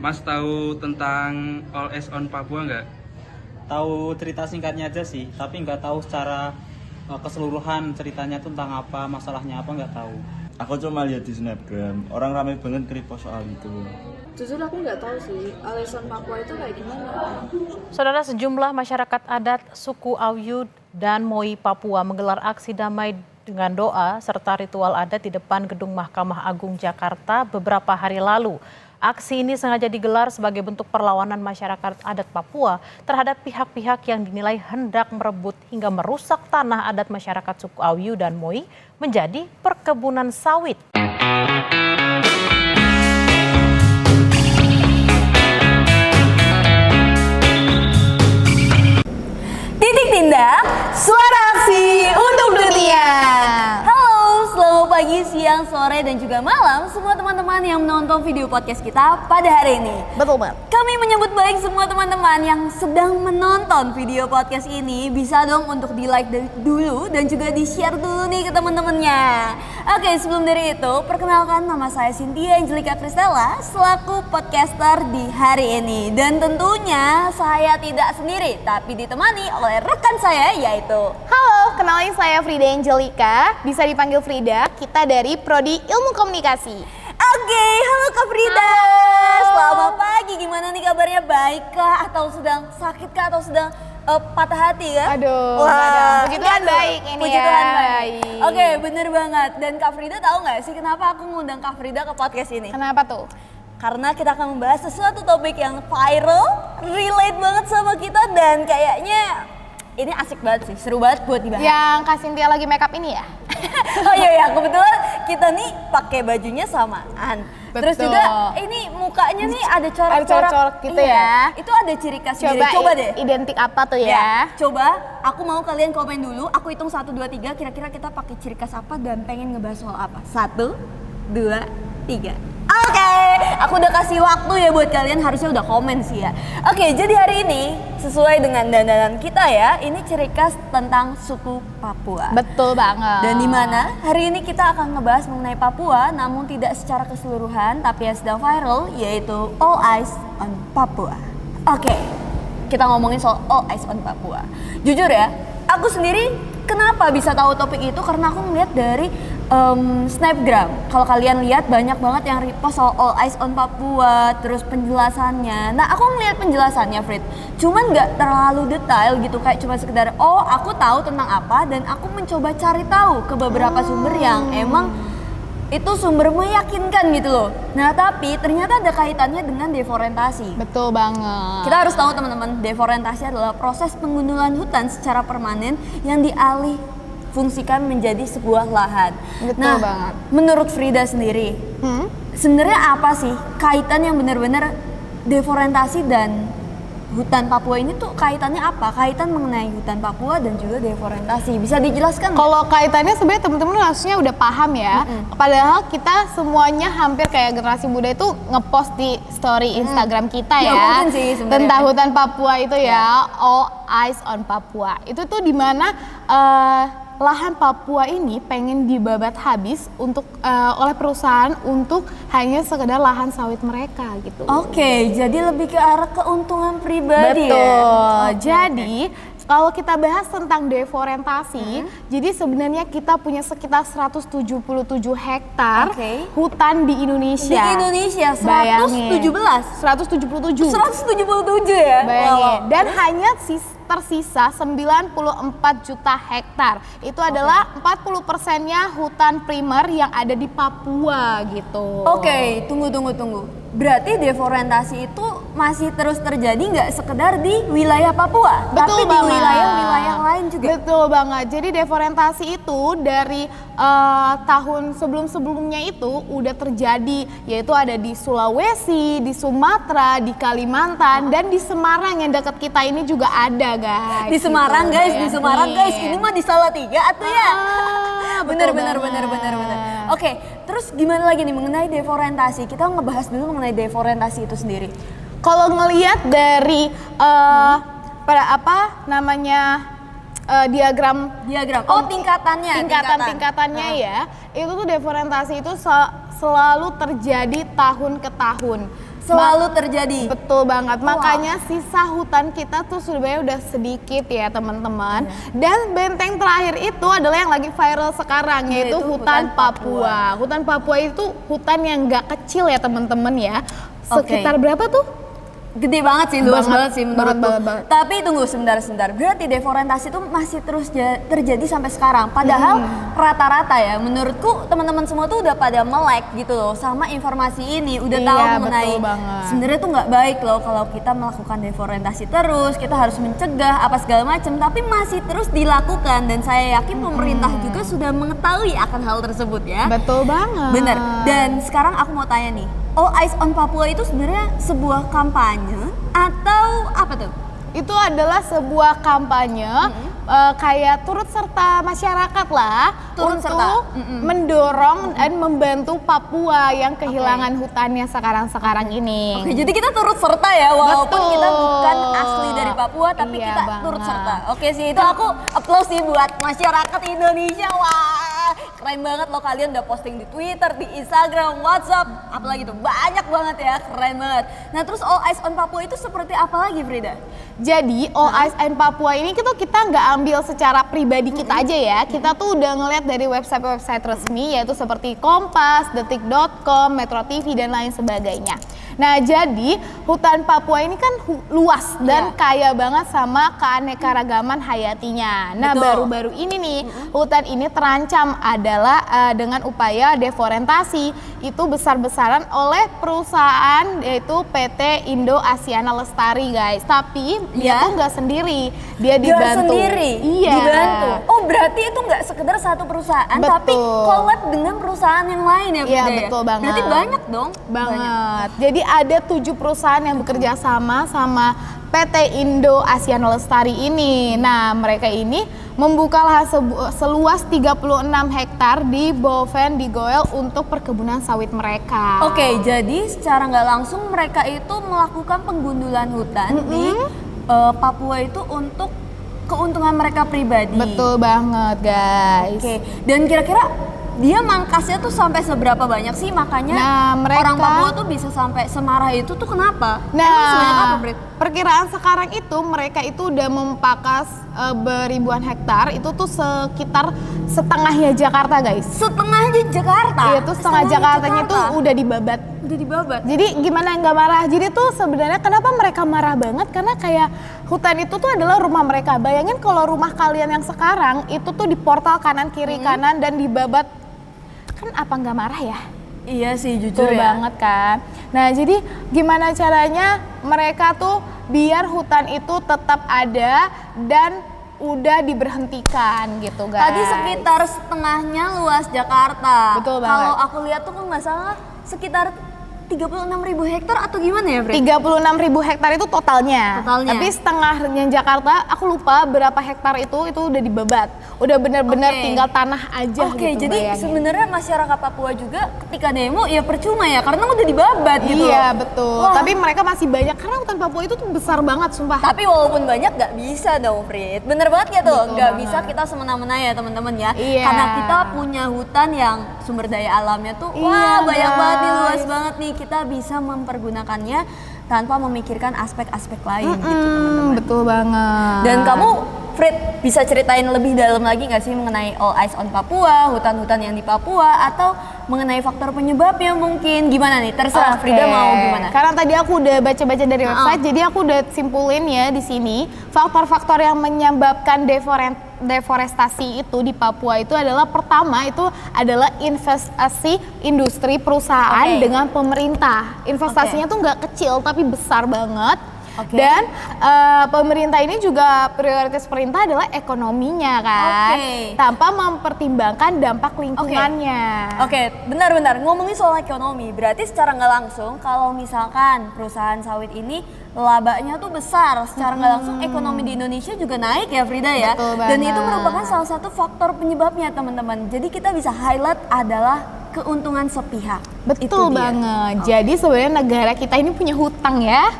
Mas tahu tentang All Eyes on Papua nggak? Tahu cerita singkatnya aja sih, tapi nggak tahu secara keseluruhan ceritanya tentang apa, masalahnya apa nggak tahu. Aku cuma lihat di snapgram, orang ramai banget repost soal itu. Jujur aku nggak tahu sih, All Eyes on Papua itu kayak gimana. Saudara, sejumlah masyarakat adat suku Awyud dan Moi Papua menggelar aksi damai dengan doa serta ritual adat di depan Gedung Mahkamah Agung Jakarta beberapa hari lalu. Aksi ini sengaja digelar sebagai bentuk perlawanan masyarakat adat Papua terhadap pihak-pihak yang dinilai hendak merebut hingga merusak tanah adat masyarakat suku Awyud dan Moi menjadi perkebunan sawit. Titik tindak, suara aksi untuk dunia. Halo, selamat pagi, siang, sore, dan juga malam semua teman-teman yang menonton video podcast kita pada hari ini. Betul banget. Kami menyambut baik semua teman-teman yang sedang menonton video podcast ini. Bisa dong untuk di-like dulu dan juga di-share dulu nih ke teman-temannya. Oke, sebelum dari itu, perkenalkan nama saya Cynthia Angelica Kristella selaku podcaster di hari ini. Dan tentunya saya tidak sendiri, tapi ditemani oleh rekan saya yaitu... Halo, kenalin saya Frida Angelica, bisa dipanggil Frida, kita dari Prodi Ilmu Komunikasi. Oke, halo Kak Frida. Selamat pagi, gimana nih kabarnya? Baik kah? Atau sedang sakit kah? Atau sedang patah hati ya? Aduh, puji Tuhan baik ini puji ya. Tuhan baik. Oke, bener banget. Dan Kak Frida tahu nggak sih kenapa aku ngundang Kak Frida ke podcast ini? Kenapa tuh? Karena kita akan membahas sesuatu topik yang viral, relate banget sama kita dan kayaknya ini asik banget sih, seru banget buat dibahas. Yang Kak Cynthia lagi make up ini ya? Oh iya, kebetulan kita nih pakai bajunya samaan. Terus Betul. juga ini mukanya nih ada corak-corak. Ada corak-corak gitu iya, ya. Itu ada ciri khas sendiri. Coba deh. Identik apa tuh ya? Ya, coba aku mau kalian komen dulu. Aku hitung 1 2 3 kira-kira kita pakai ciri khas apa dan pengen ngebahas soal apa. 1 2 3. Oke, aku udah kasih waktu ya buat kalian, harusnya udah komen sih ya. Oke, jadi hari ini sesuai dengan dandanan kita ya, ini ciri khas tentang suku Papua. Betul banget. Dan di mana hari ini kita akan ngebahas mengenai Papua, namun tidak secara keseluruhan, tapi yang sedang viral yaitu All Eyes on Papua. Oke, kita ngomongin soal All Eyes on Papua. Jujur ya, aku sendiri kenapa bisa tahu topik itu karena aku ngeliat dari snapgram. Kalau kalian lihat banyak banget yang repost soal All Eyes on Papua, terus penjelasannya. Nah, aku ngeliat penjelasannya, Frit. Cuman nggak terlalu detail gitu, kayak cuma sekedar oh aku tahu tentang apa dan aku mencoba cari tahu ke beberapa sumber yang emang itu sumber meyakinkan gitu loh. Nah, tapi ternyata ada kaitannya dengan deforestasi. Betul banget. Kita harus tahu teman-teman, deforestasi adalah proses pengundulan hutan secara permanen yang dialih fungsikan menjadi sebuah lahan. Betul banget. Menurut Frida sendiri, sebenarnya apa sih kaitan yang benar-benar deforestasi dan hutan Papua ini tuh kaitannya apa? Kaitan mengenai hutan Papua dan juga deforestasi. Bisa dijelaskan? Kalau kaitannya sebenarnya teman-teman harusnya udah paham ya. Padahal kita semuanya hampir kayak generasi muda itu ngepost di story Instagram kita Ya, ya. mungkin sih sebenarnya. Tentang hutan Papua itu ya, All Eyes on Papua. Itu tuh dimana lahan Papua ini pengen dibabat habis untuk oleh perusahaan untuk hanya sekedar lahan sawit mereka gitu. Oke, jadi lebih ke arah keuntungan pribadi ya? Betul. Jadi kalau kita bahas tentang deforestasi, jadi sebenarnya kita punya sekitar 177 hektar hutan di Indonesia. Di Indonesia 117? 177. 177 ya? Bayangin. Wow. Dan hanya tersisa 94 juta hektar. Itu adalah 40%-nya hutan primer yang ada di Papua gitu. Oke, tunggu. Berarti deforestasi itu masih terus terjadi nggak sekedar di wilayah Papua, Betul tapi banget. di wilayah-wilayah lain juga. Betul banget. Jadi deforestasi itu dari tahun sebelum-sebelumnya itu udah terjadi, yaitu ada di Sulawesi, di Sumatera, di Kalimantan, dan di Semarang yang dekat kita ini juga ada guys. Di Semarang Gitu, guys, di bayangin. Semarang guys, ini mah di Salatiga atuh ya. Betul Bener. banget. Oke, terus gimana lagi nih mengenai deforestasi? Kita ngebahas dulu mengenai deforestasi itu sendiri. Kalau ngelihat dari pada apa namanya diagram Oh, tingkatannya. tingkatannya ya, itu tuh deforestasi itu selalu terjadi tahun ke tahun. selalu terjadi. Betul banget, makanya sisa hutan kita tuh sebenarnya udah sedikit ya teman-teman. Dan benteng terakhir itu adalah yang lagi viral sekarang, yaitu hutan Papua. Hutan Papua itu hutan yang gak kecil ya teman-teman ya. Sekitar berapa tuh? Gede banget sih, luas banget sih menurutku. banget. Tapi tunggu sebentar. Berarti deforestasi itu masih terus terjadi sampai sekarang. Padahal rata-rata ya, menurutku teman-teman semua tuh udah pada melek gitu loh sama informasi ini. Udah tahu mengenai sebenarnya tuh nggak baik loh kalau kita melakukan deforestasi terus. Kita harus mencegah apa segala macam. Tapi masih terus dilakukan dan saya yakin pemerintah juga sudah mengetahui akan hal tersebut ya. Betul banget. Bener. Dan sekarang aku mau tanya nih. All Eyes on Papua itu sebenarnya sebuah kampanye atau apa tuh? Itu adalah sebuah kampanye kayak turut serta masyarakat lah untuk mendorong dan membantu Papua yang kehilangan hutannya sekarang ini. Oke, jadi kita turut serta ya, walaupun kita bukan asli dari Papua tapi kita turut serta. Oke sih, itu aku applause sih buat masyarakat Indonesia. Wah, keren banget loh, kalian udah posting di Twitter, di Instagram, WhatsApp, apalagi tuh banyak banget ya, keren banget. Nah terus All Eyes on Papua itu seperti apa lagi Frida? Jadi All Eyes on Papua ini kita nggak ambil secara pribadi kita aja ya. Kita tuh udah ngeliat dari website resmi yaitu seperti Kompas, Detik.com, Metro TV dan lain sebagainya. Nah jadi hutan Papua ini kan luas dan kaya banget sama keanekaragaman hayatinya. Nah baru-baru ini nih hutan ini terancam adalah dengan upaya deforestasi itu besar-besaran oleh perusahaan yaitu PT Indo Asiana Lestari guys. Tapi dia tuh nggak sendiri, dia dibantu. Dibantu. Oh berarti itu nggak sekedar satu perusahaan tapi collab dengan perusahaan yang lain ya Frida? Iya betul banget. Berarti banyak dong? Banget. Jadi ada 7 perusahaan yang bekerja sama PT Indo Asiana Lestari ini. Nah mereka ini membuka lahan seluas 36 hektar di Boven di Goel untuk perkebunan sawit mereka. Oke, jadi secara nggak langsung mereka itu melakukan penggundulan hutan di Papua itu untuk keuntungan mereka pribadi. Betul banget guys. Oke, dan kira-kira dia mangkasnya tuh sampai seberapa banyak sih, makanya orang Papua tuh bisa sampai semarah itu tuh kenapa? Nah, perkiraan sekarang itu mereka itu udah memangkas beribuan hektar, itu tuh sekitar setengahnya Jakarta guys. Setengahnya Jakarta? Iya tuh setengah Jakartanya itu udah dibabat. Jadi gimana nggak marah? Jadi tuh sebenarnya kenapa mereka marah banget? Karena kayak hutan itu tuh adalah rumah mereka. Bayangin kalau rumah kalian yang sekarang itu tuh di portal kanan kiri kanan dan dibabat, kan apa nggak marah ya? Iya sih jujur ya. Banget kan. Nah jadi gimana caranya mereka tuh biar hutan itu tetap ada dan udah diberhentikan gitu guys. Tadi sekitar setengahnya luas Jakarta. Betul banget. Kalau aku lihat tuh nggak salah sekitar 36.000 hektar atau gimana ya, Bre? 36.000 hektar itu totalnya. Tapi setengahnya Jakarta, aku lupa berapa hektar itu udah dibabat. Udah bener-bener tinggal tanah aja gitu. Oke, jadi sebenarnya masyarakat Papua juga ketika demo ya percuma ya, karena udah dibabat gitu. Iya, betul. Wah. Tapi mereka masih banyak, karena hutan Papua itu tuh besar banget, sumpah. Tapi walaupun banyak gak bisa dong, Frit. Bener banget ya tuh, gak bisa kita semena-mena ya teman-teman ya. Iya. Karena kita punya hutan yang sumber daya alamnya tuh, wah banyak banget nih, luas banget nih. Kita bisa mempergunakannya tanpa memikirkan aspek-aspek lain gitu teman-teman. Betul banget. Dan kamu, Frit, bisa ceritain lebih dalam lagi nggak sih mengenai All Eyes on Papua, hutan-hutan yang di Papua, atau mengenai faktor penyebabnya mungkin? Gimana nih? Terserah Frida mau gimana. Karena tadi aku udah baca-baca dari website, jadi aku udah simpulin ya di sini faktor-faktor yang menyebabkan deforestasi itu di Papua itu adalah pertama itu adalah investasi industri perusahaan dengan pemerintah. Investasinya tuh nggak kecil tapi besar banget. Dan pemerintah ini juga prioritas perintah adalah ekonominya kan, tanpa mempertimbangkan dampak lingkungannya. Oke, benar-benar ngomongin soal ekonomi, berarti secara nggak langsung kalau misalkan perusahaan sawit ini labanya tuh besar, secara nggak langsung ekonomi di Indonesia juga naik ya Frida ya. Dan itu merupakan salah satu faktor penyebabnya teman-teman. Jadi kita bisa highlight adalah keuntungan sepihak. Betul banget. Jadi sebenarnya negara kita ini punya hutang ya.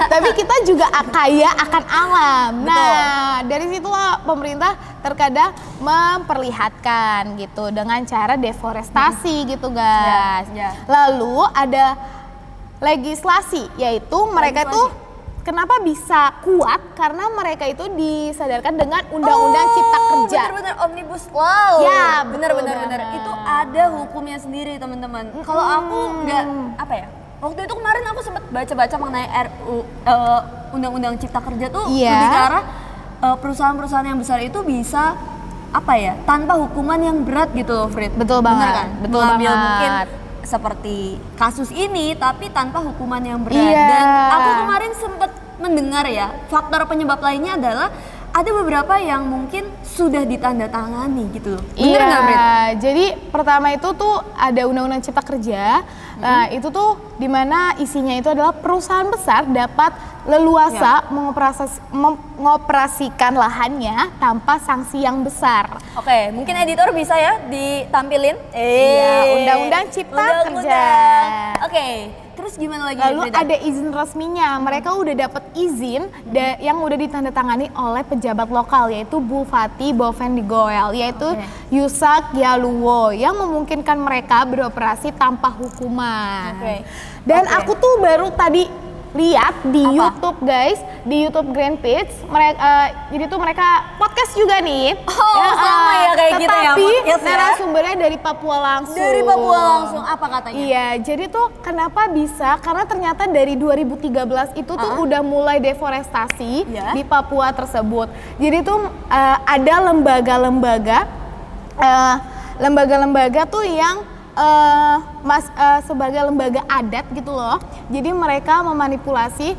tapi kita juga kaya akan alam. Nah, dari situlah pemerintah terkadang memperlihatkan gitu dengan cara deforestasi gitu guys. Lalu ada legislasi, yaitu mereka itu kenapa bisa kuat karena mereka itu disadarkan dengan Undang-Undang Cipta Kerja. Bener-bener Omnibus Law. Ya, bener-bener. banget. Itu ada hukumnya sendiri teman-teman. Kalau aku nggak apa ya? Waktu itu kemarin aku sempat baca-baca mengenai Undang-Undang Cipta Kerja tuh lebih ke arah perusahaan-perusahaan yang besar itu bisa apa ya? Tanpa hukuman yang berat gitu loh, Frit. Betul Bener banget. kan? Betul Mengambil banget. mungkin seperti kasus ini tapi tanpa hukuman yang berat. Iya. Dan aku kemarin sempat mendengar ya, faktor penyebab lainnya adalah ada beberapa yang mungkin sudah ditandatangani gitu loh. Bener nggak, Brit? Jadi pertama itu tuh ada Undang-Undang Cipta Kerja. Nah, itu tuh dimana isinya itu adalah perusahaan besar dapat leluasa mengoperasikan lahannya tanpa sanksi yang besar. Oke, mungkin editor bisa ya ditampilin. Iya, Undang-Undang Cipta Kerja. Oke, terus gimana lagi? Lalu Frida? ada izin resminya, mereka udah dapat izin yang udah ditandatangani oleh pejabat lokal yaitu Bupati Boven di Goel, yaitu Yusak Yaluwo yang memungkinkan mereka beroperasi tanpa hukuman. Dan aku tuh baru tadi lihat di YouTube guys, di YouTube Grand Pitch, jadi tuh mereka podcast juga nih. Sama ya kayak gitu ya Tetapi podcast ya. narasumbernya dari Papua langsung. Dari Papua langsung, apa katanya? Iya, jadi tuh kenapa bisa? Karena ternyata dari 2013 itu tuh udah mulai deforestasi di Papua tersebut. Jadi tuh ada lembaga-lembaga tuh yang sebagai lembaga adat gitu loh. Jadi mereka memanipulasi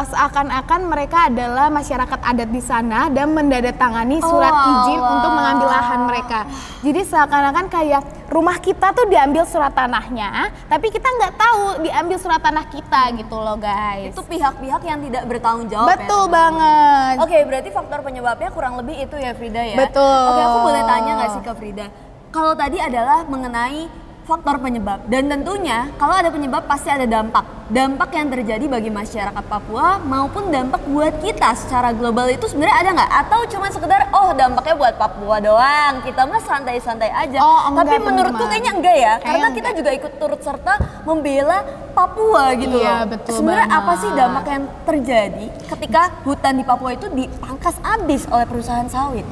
seakan-akan mereka adalah masyarakat adat di sana dan menandatangani surat izin untuk mengambil lahan mereka. Jadi seakan-akan kayak rumah kita tuh diambil surat tanahnya, tapi kita nggak tahu diambil surat tanah kita gitu loh guys. Itu pihak-pihak yang tidak bertanggung jawab. Betul banget. Oke, berarti faktor penyebabnya kurang lebih itu ya Frida ya. Betul. Oke, aku boleh tanya nggak sih ke Frida? Kalau tadi adalah mengenai faktor penyebab, dan tentunya kalau ada penyebab pasti ada dampak yang terjadi bagi masyarakat Papua maupun dampak buat kita secara global itu sebenarnya ada nggak? Atau cuma sekedar dampaknya buat Papua doang, kita mah santai-santai aja. Tapi menurutku kayaknya enggak ya, karena kita juga ikut turut serta membela Papua gitu Iya, loh. betul Sebenarnya banget. apa sih dampak yang terjadi ketika hutan di Papua itu dipangkas habis oleh perusahaan sawit?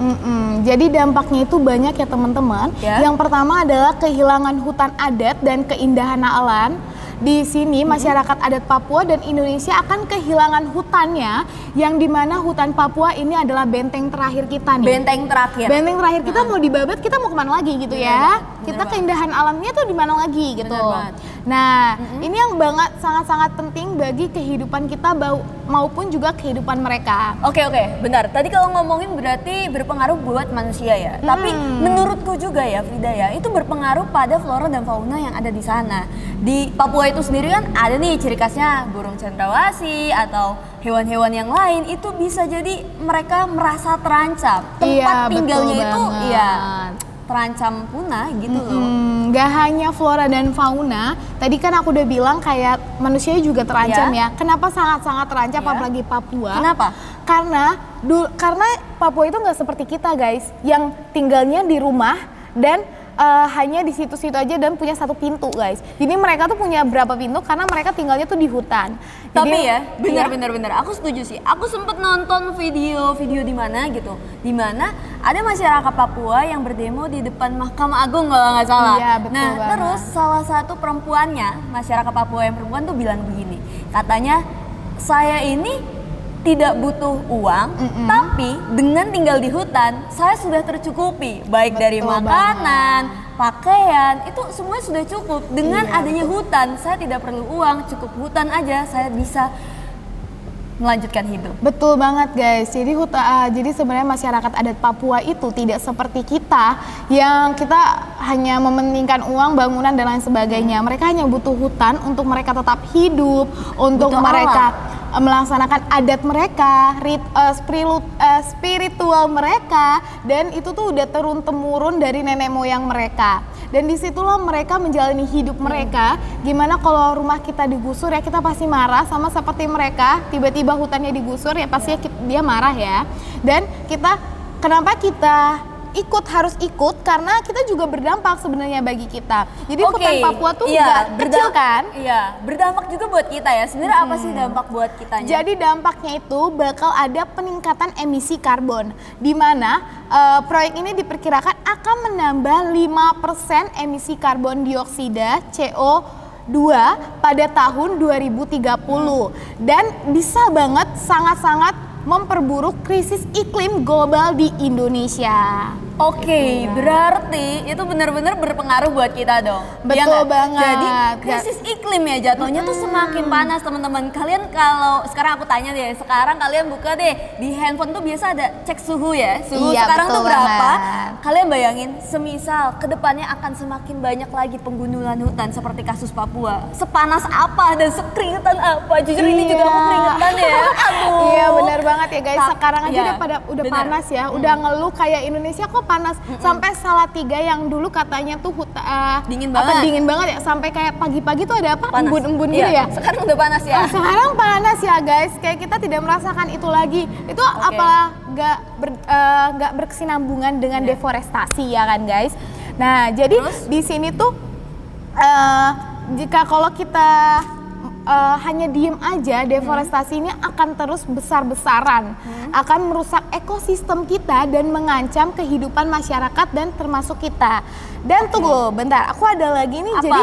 Jadi dampaknya itu banyak ya teman-teman. Yang pertama adalah kehilangan hutan adat dan keindahan alam. Di sini masyarakat adat Papua dan Indonesia akan kehilangan hutannya, yang dimana hutan Papua ini adalah benteng terakhir kita nih. Benteng terakhir. Benteng terakhir kita mau dibabat, kita mau kemana lagi gitu ya? Kita keindahan alamnya tuh di mana lagi gitu. Nah, ini yang sangat-sangat penting bagi kehidupan kita maupun juga kehidupan mereka. Oke, benar. Tadi kalau ngomongin berarti berpengaruh buat manusia ya. Tapi menurutku juga ya Frida ya, itu berpengaruh pada flora dan fauna yang ada di sana. Di Papua itu sendiri kan ada nih ciri khasnya burung cendrawasih atau hewan-hewan yang lain, itu bisa jadi mereka merasa terancam. Tempat tinggalnya itu terancam punah gitu loh. Gak hanya flora dan fauna, tadi kan aku udah bilang kayak manusia juga terancam ya. Kenapa sangat-sangat terancam apalagi Papua? Kenapa? Karena Papua itu nggak seperti kita guys, yang tinggalnya di rumah dan hanya di situ-situ aja dan punya satu pintu guys. Jadi mereka tuh punya berapa pintu karena mereka tinggalnya tuh di hutan. Tapi ya, benar, aku setuju sih. Aku sempet nonton video di mana gitu, di mana ada masyarakat Papua yang berdemo di depan Mahkamah Agung kalau nggak salah. Iya, betul banget. Terus salah satu perempuannya, masyarakat Papua yang perempuan tuh bilang begini, katanya saya ini tidak butuh uang, tapi dengan tinggal di hutan, saya sudah tercukupi, baik dari makanan, pakaian, itu semuanya sudah cukup. Dengan adanya hutan, saya tidak perlu uang, cukup hutan aja, saya bisa melanjutkan hidup. Betul banget guys. Jadi sebenarnya masyarakat adat Papua itu tidak seperti kita yang kita hanya mementingkan uang, bangunan dan lain sebagainya. Mereka hanya butuh hutan untuk mereka tetap hidup, untuk mereka melaksanakan adat mereka, spiritual mereka, dan itu tuh udah turun-temurun dari nenek moyang mereka. Dan disitulah mereka menjalani hidup mereka. Gimana kalau rumah kita digusur ya kita pasti marah, sama seperti mereka tiba-tiba hutannya digusur ya pasti dia marah ya. Dan kenapa kita harus ikut karena kita juga berdampak sebenarnya bagi kita. Jadi hutan Papua tuh iya, nggak kecil kan? Iya, berdampak juga buat kita ya. Sebenarnya apa sih dampak buat kitanya? Jadi dampaknya itu bakal ada peningkatan emisi karbon, di mana proyek ini diperkirakan akan menambah 5% emisi karbon dioksida CO2 pada tahun 2030 dan bisa banget sangat-sangat memperburuk krisis iklim global di Indonesia. Oke, berarti itu benar-benar berpengaruh buat kita dong. Betul Iya nggak? banget. Jadi krisis iklim ya jatuhnya tuh semakin panas teman-teman. Kalian kalau sekarang aku tanya deh, sekarang kalian buka deh di handphone tuh biasa ada cek suhu ya. Suhu Iya, sekarang betul tuh berapa? banget. Kalian bayangin, semisal kedepannya akan semakin banyak lagi penggundulan hutan seperti kasus Papua. Sepanas apa dan sekeringetan apa? Jujur ini juga aku keringetan ya. Aduh. Iya benar banget ya guys. Sekarang aja Iya, udah bener. panas ya. Udah ngeluh kayak Indonesia kok panas. Sampai Salatiga yang dulu katanya tuh Dingin banget. dingin banget ya. Sampai kayak pagi-pagi tuh ada apa? Panas. Embun-embun Iya, gitu ya. Sekarang udah panas ya. Sekarang panas ya guys. Kayak kita tidak merasakan itu lagi. Itu apa nggak berkesinambungan dengan deforestasi ya kan guys. Nah jadi di sini tuh jika kalau kita hanya diem aja, deforestasi ini akan terus besar-besaran, akan merusak ekosistem kita dan mengancam kehidupan masyarakat dan termasuk kita. Dan tunggu, bentar, aku ada lagi nih. Apa? Jadi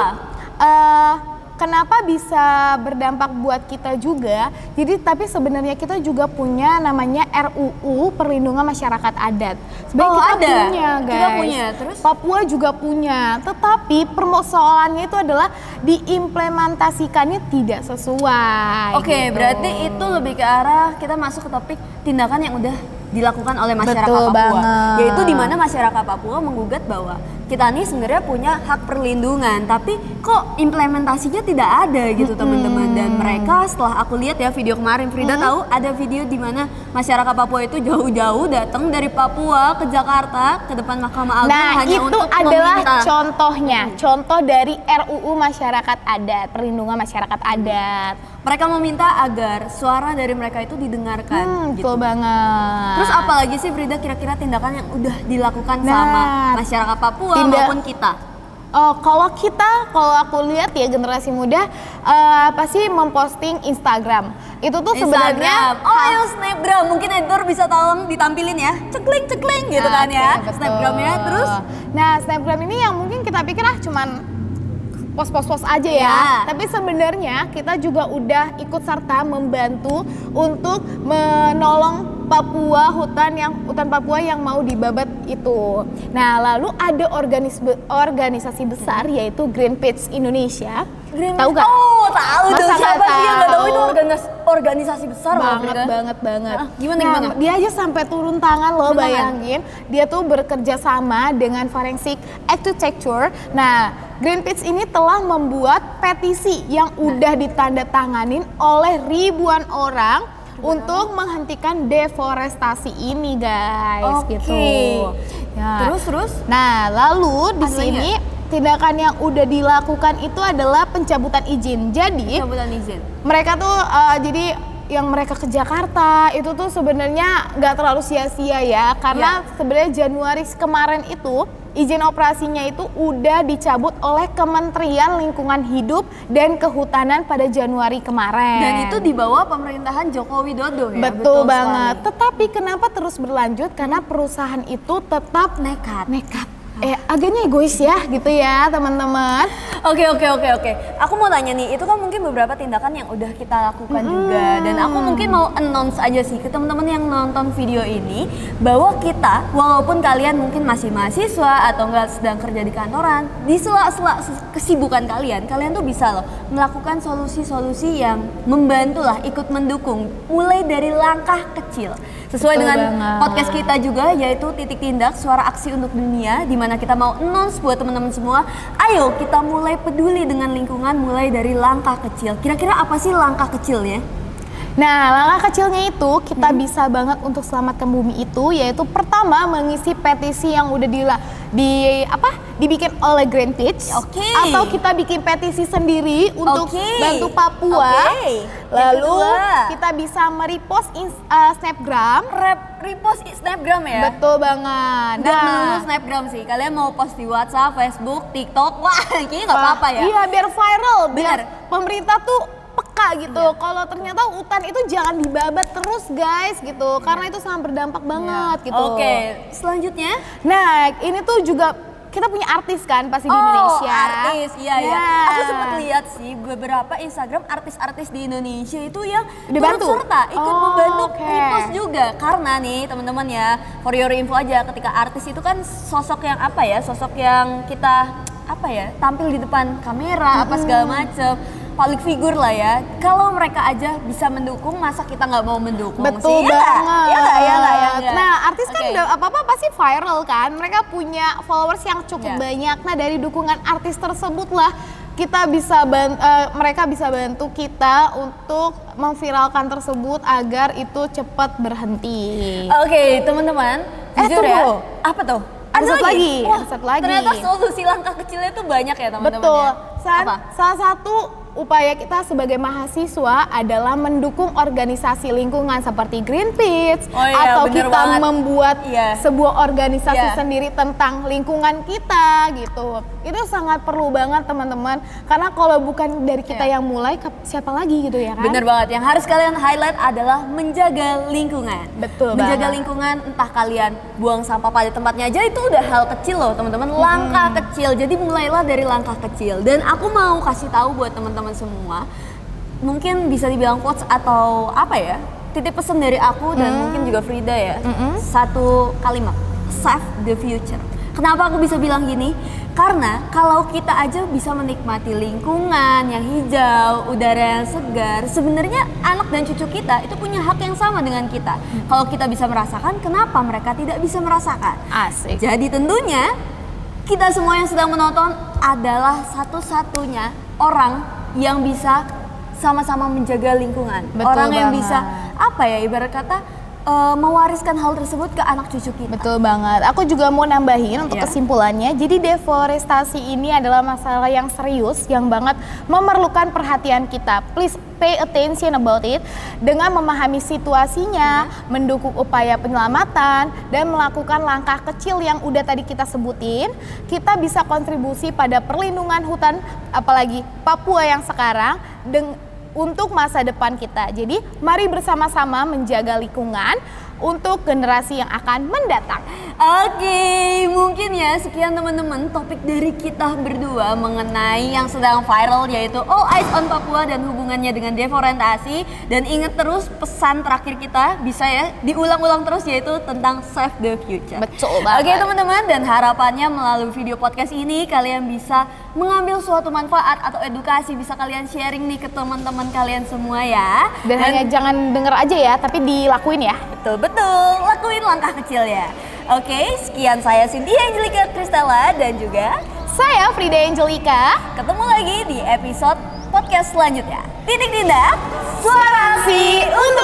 kenapa bisa berdampak buat kita juga? Jadi tapi sebenarnya kita juga punya namanya RUU Perlindungan Masyarakat Adat. Sebenarnya kita ada. punya guys. Kita punya, terus? Papua juga punya, tetapi persoalannya itu adalah diimplementasikannya tidak sesuai. Oke, gitu. berarti itu lebih ke arah kita masuk ke topik tindakan yang udah dilakukan oleh masyarakat Betul Papua. banget. Yaitu di mana masyarakat Papua menggugat bahwa kita nih sebenarnya punya hak perlindungan, tapi kok implementasinya tidak ada gitu teman-teman. Dan mereka setelah aku lihat ya video kemarin, Frida tahu ada video di mana masyarakat Papua itu jauh-jauh datang dari Papua ke Jakarta ke depan Mahkamah Agung Nah hanya itu untuk adalah meminta. contohnya, contoh dari RUU Masyarakat Adat, Perlindungan Masyarakat Adat. Mereka meminta agar suara dari mereka itu didengarkan gitu. Betul banget. Terus apa lagi sih Frida kira-kira tindakan yang udah dilakukan Nah, sama masyarakat Papua maupun kita? Kalau aku lihat ya generasi muda pasti memposting Instagram. Itu tuh sebenarnya Instagram. Oh ayo Snapgram, mungkin editor bisa tolong ditampilin ya. Cekling gitu kan ya. betul. Snapgramnya terus. Nah Snapgram ini yang mungkin kita pikir cuman post aja ya. Ya. Tapi sebenarnya kita juga udah ikut serta membantu untuk menolong hutan Papua yang mau dibabat itu. Nah, lalu ada organisasi besar yaitu Greenpeace Indonesia. Tahu gak? Oh, tahu dong. Masa Siapa nggak sih yang nggak tahu tahu? itu organisasi besar loh, Frida. banget. Gimana? Dia aja sampai turun tangan loh, Turun tangan? bayangin. Dia tuh bekerja sama dengan Forensic Architecture. Nah, Greenpeace ini telah membuat petisi yang udah ditandatanganin oleh ribuan orang untuk menghentikan deforestasi ini, guys. Oke. Gitu. Ya. Terus? Nah, lalu di Ada sini tindakan yang udah dilakukan itu adalah pencabutan izin. Jadi Pencabutan izin. mereka tuh jadi yang mereka ke Jakarta itu tuh sebenarnya nggak terlalu sia-sia ya, karena sebenarnya Januari kemarin itu izin operasinya itu udah dicabut oleh Kementerian Lingkungan Hidup dan Kehutanan pada Januari kemarin. Dan itu di bawah pemerintahan Joko Widodo ya. Betul banget. sekali. Tetapi kenapa terus berlanjut? Karena perusahaan itu tetap Nekat. Agaknya egois ya gitu ya teman-teman. Oke. Aku mau tanya nih, itu kan mungkin beberapa tindakan yang udah kita lakukan juga. Dan aku mungkin mau announce aja sih ke teman-teman yang nonton video ini, bahwa kita, walaupun kalian mungkin masih mahasiswa atau enggak sedang kerja di kantoran, di sela-sela kesibukan kalian tuh bisa loh melakukan solusi-solusi yang membantu lah, ikut mendukung, mulai dari langkah kecil. Sesuai Betul dengan banget. podcast kita juga, yaitu Titik Tindak, Suara Aksi untuk Dunia, di mana kita mau announce buat teman-teman semua, ayo kita mulai peduli dengan lingkungan mulai dari langkah kecil. Kira-kira apa sih langkah kecilnya? Nah, langkah kecilnya itu kita bisa banget untuk selamatkan bumi itu, yaitu pertama mengisi petisi yang udah dibikin oleh Greenpeace, atau kita bikin petisi sendiri untuk bantu Papua. Lalu kita bisa merepost Snapgram. Repost Snapgram ya? Betul banget. Nggak melulu Snapgram sih, kalian mau post di WhatsApp, Facebook, TikTok, wah kayaknya nggak apa-apa ya? Iya, biar viral, biar pemerintah tuh peka gitu. Kalau ternyata hutan itu jangan dibabat terus guys gitu, karena itu sangat berdampak banget gitu. Oke, selanjutnya? Nah, ini tuh juga kita punya artis kan pasti di Indonesia. Artis, iya. Aku sempat lihat sih beberapa Instagram artis-artis di Indonesia itu yang turut serta ikut membantu repost juga. Karena nih teman-teman ya, for your info aja, ketika artis itu kan sosok yang sosok yang kita tampil di depan kamera apa segala macem. Public figure lah ya. Kalau mereka aja bisa mendukung, masa kita nggak mau mendukung? Betul sih? banget. Ya nggak? Nah, artis kan udah apa-apa pasti viral kan. Mereka punya followers yang cukup banyak. Nah, dari dukungan artis tersebut lah kita bisa mereka bisa bantu kita untuk memviralkan tersebut agar itu cepat berhenti. Oke, teman-teman. Jujur ya. Apa tuh? Ada satu lagi. Wah, ada satu lagi. Ternyata solusi langkah kecilnya tuh banyak ya teman-teman. Betul. Ya? Salah satu upaya kita sebagai mahasiswa adalah mendukung organisasi lingkungan seperti Greenpeace atau kita membuat sebuah organisasi sendiri tentang lingkungan kita gitu. Itu sangat perlu banget teman-teman, karena kalau bukan dari kita yang mulai, siapa lagi gitu ya kan? Bener banget, yang harus kalian highlight adalah menjaga lingkungan. Betul menjaga banget. lingkungan, entah kalian buang sampah pada tempatnya aja, itu udah hal kecil loh teman-teman, langkah kecil. Jadi mulailah dari langkah kecil. Dan aku mau kasih tahu buat teman-teman semua, mungkin bisa dibilang quotes atau titip pesan dari aku dan mungkin juga Frida ya. Satu kalimat, save the future. Kenapa aku bisa bilang gini? Karena kalau kita aja bisa menikmati lingkungan yang hijau, udara yang segar, sebenarnya anak dan cucu kita itu punya hak yang sama dengan kita. Kalau kita bisa merasakan, kenapa mereka tidak bisa merasakan? Asik. Jadi tentunya kita semua yang sedang menonton adalah satu-satunya orang yang bisa sama-sama menjaga lingkungan. Betul orang yang banget. bisa ibarat kata mewariskan hal tersebut ke anak cucu kita. Betul banget. Aku juga mau nambahin untuk kesimpulannya. Jadi deforestasi ini adalah masalah yang serius, yang banget memerlukan perhatian kita. Please pay attention about it. Dengan memahami situasinya, mendukung upaya penyelamatan, dan melakukan langkah kecil yang udah tadi kita sebutin, kita bisa kontribusi pada perlindungan hutan, apalagi Papua yang sekarang, untuk masa depan kita. Jadi mari bersama-sama menjaga lingkungan untuk generasi yang akan mendatang. Oke, mungkin ya sekian teman-teman topik dari kita berdua mengenai yang sedang viral, yaitu All Eyes on Papua dan hubungannya dengan deforestasi. Dan ingat terus pesan terakhir kita bisa ya diulang-ulang terus, yaitu tentang save the future. Betul banget. Oke teman-teman, dan harapannya melalui video podcast ini kalian bisa mengambil suatu manfaat atau edukasi, bisa kalian sharing nih ke teman-teman kalian semua ya. Dan hanya jangan denger aja ya, tapi dilakuin ya. Betul, lakuin langkah kecil ya. Oke, sekian saya Cynthia Angelika Kristella dan juga saya Frida Angelika. ketemu lagi di episode podcast selanjutnya. Titik tindak, suara si untuk